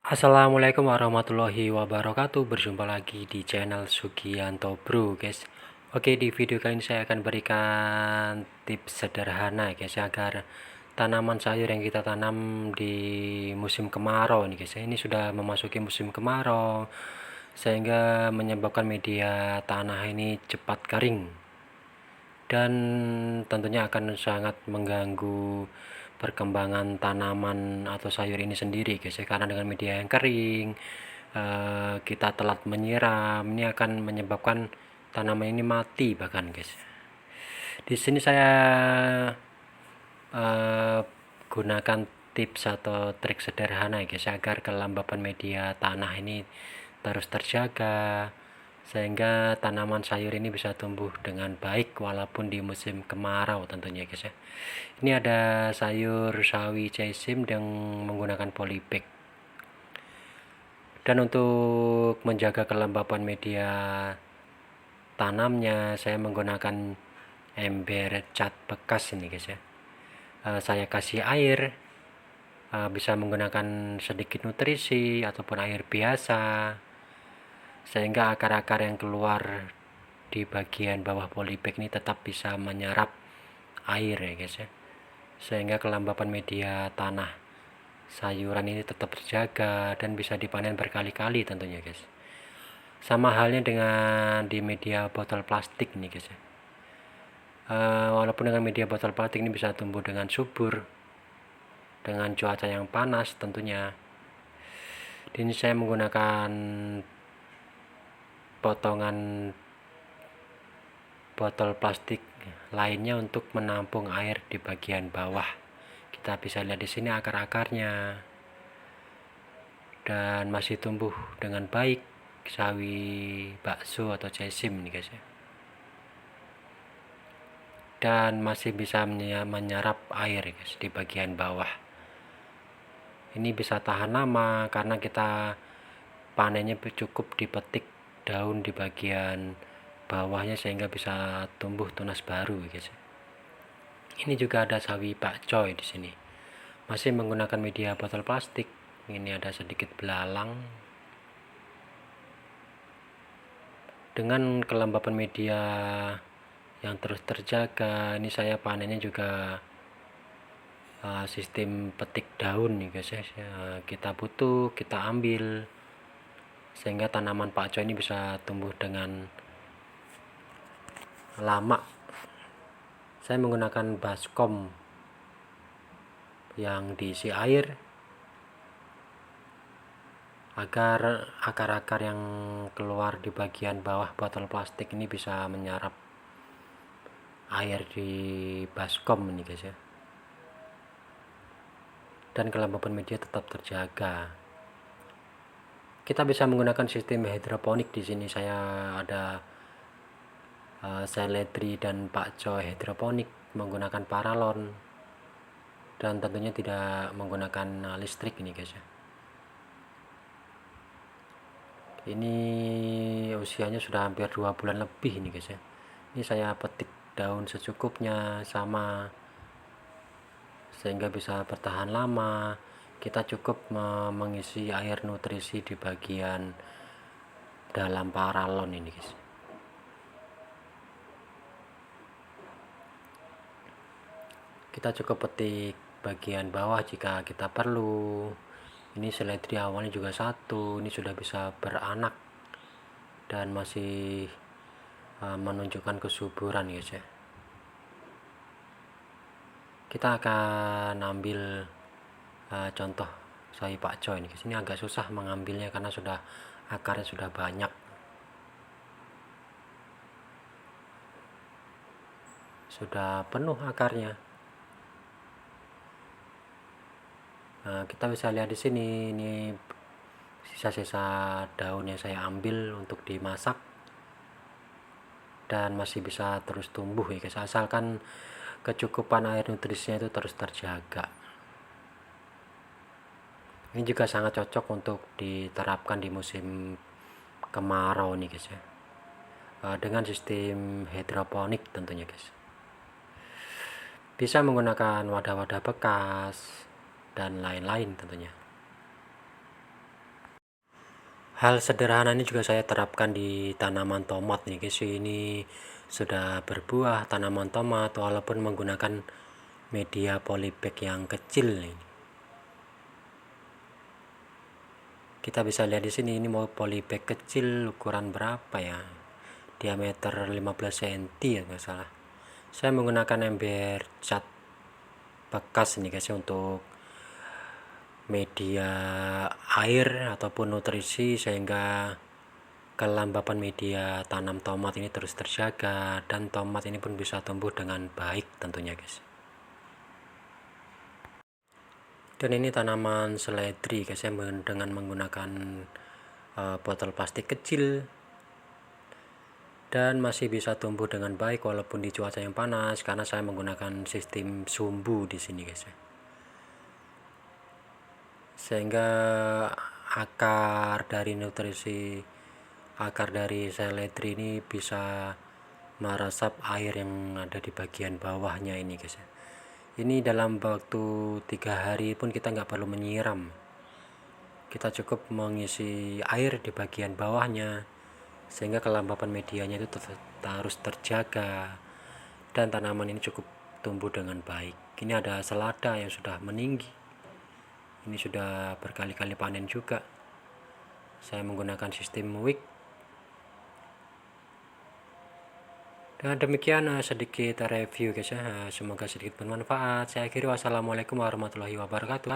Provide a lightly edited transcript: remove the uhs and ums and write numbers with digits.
Assalamualaikum warahmatullahi wabarakatuh. Berjumpa lagi di channel Sugianto Bro, guys. Oke, di video kali ini saya akan berikan tips sederhana, guys, agar tanaman sayur yang kita tanam di musim kemarau nih, guys. Ini sudah memasuki musim kemarau sehingga menyebabkan media tanah ini cepat kering dan tentunya akan sangat mengganggu perkembangan tanaman atau sayur ini sendiri, guys, karena dengan media yang kering kita telat menyiram, ini akan menyebabkan tanaman ini mati bahkan, guys. Di sini saya gunakan tips atau trik sederhana, guys, agar kelembapan media tanah ini terus terjaga sehingga tanaman sayur ini bisa tumbuh dengan baik walaupun di musim kemarau tentunya, guys, ya. Ini ada sayur sawi caisim yang menggunakan polybag. Dan untuk menjaga kelembapan media tanamnya, saya menggunakan ember cat bekas ini, guys, ya. Saya kasih air, bisa menggunakan sedikit nutrisi ataupun air biasa, sehingga akar-akar yang keluar di bagian bawah polybag ini tetap bisa menyerap air, ya, guys, ya. Sehingga kelembapan media tanah sayuran ini tetap terjaga dan bisa dipanen berkali-kali tentunya, guys. Sama halnya dengan di media botol plastik nih, guys, ya. Walaupun dengan media botol plastik ini bisa tumbuh dengan subur dengan cuaca yang panas tentunya. Di sini saya menggunakan potongan botol plastik lainnya untuk menampung air di bagian bawah. Kita bisa lihat di sini akar-akarnya dan masih tumbuh dengan baik sawi bakso atau caisim nih, guys, ya. Dan masih bisa menyerap air, guys, di bagian bawah. Ini bisa tahan lama karena kita panennya cukup dipetik daun di bagian bawahnya sehingga bisa tumbuh tunas baru, guys. Ini juga ada sawi pakcoy di sini. Masih menggunakan media botol plastik. Ini ada sedikit belalang. Dengan kelembapan media yang terus terjaga, ini saya panennya juga sistem petik daun nih, guys, ya. Kita butuh, kita ambil sehingga tanaman pakcoy ini bisa tumbuh dengan lama. Saya menggunakan baskom yang diisi air agar akar-akar yang keluar di bagian bawah botol plastik ini bisa menyerap air di baskom ini, guys, ya. Dan kelembapan media tetap terjaga. Kita bisa menggunakan sistem hidroponik. Di sini saya ada seledri dan pakcoy hidroponik menggunakan paralon dan tentunya tidak menggunakan listrik ini, guys, ya. Ini usianya sudah hampir 2 bulan lebih ini, guys, ya. Ini saya petik daun secukupnya sama sehingga bisa bertahan lama. Kita cukup mengisi air nutrisi di bagian dalam paralon ini, guys. Kita cukup petik bagian bawah jika kita perlu. Ini seledri awalnya juga satu, ini sudah bisa beranak dan masih menunjukkan kesuburan, guys, ya. Kita akan ambil contoh sawi pakcoy ini, guys. Ini agak susah mengambilnya karena akarnya sudah banyak, sudah penuh akarnya. Kita bisa lihat di sini, ini sisa-sisa daun yang saya ambil untuk dimasak dan masih bisa terus tumbuh, ya, guys, asalkan kecukupan air nutrisinya itu terus terjaga. Ini juga sangat cocok untuk diterapkan di musim kemarau nih, guys, ya. Dengan sistem hidroponik tentunya, guys. Bisa menggunakan wadah-wadah bekas dan lain-lain tentunya. Hal sederhana ini juga saya terapkan di tanaman tomat nih guys. Ini sudah berbuah tanaman tomat walaupun menggunakan media polybag yang kecil nih. Kita bisa lihat di sini, ini mau polybag kecil ukuran berapa ya, diameter 15 cm ya nggak salah. Saya menggunakan ember cat bekas nih guys untuk media air ataupun nutrisi, sehingga kelembapan media tanam tomat ini terus terjaga dan tomat ini pun bisa tumbuh dengan baik tentunya guys. Dan ini tanaman seledri guys ya, dengan menggunakan botol plastik kecil dan masih bisa tumbuh dengan baik walaupun di cuaca yang panas, karena saya menggunakan sistem sumbu di sini guys ya. Sehingga akar dari seledri ini bisa meresap air yang ada di bagian bawahnya ini guys ya. Ini dalam waktu 3 hari pun kita nggak perlu menyiram, kita cukup mengisi air di bagian bawahnya sehingga kelembapan medianya itu harus terjaga dan tanaman ini cukup tumbuh dengan baik. Ini ada selada yang sudah meninggi, ini sudah berkali-kali panen juga. Saya menggunakan sistem wick. Dan demikian sedikit review guys ya, semoga sedikit bermanfaat. Saya akhiri, wassalamualaikum warahmatullahi wabarakatuh.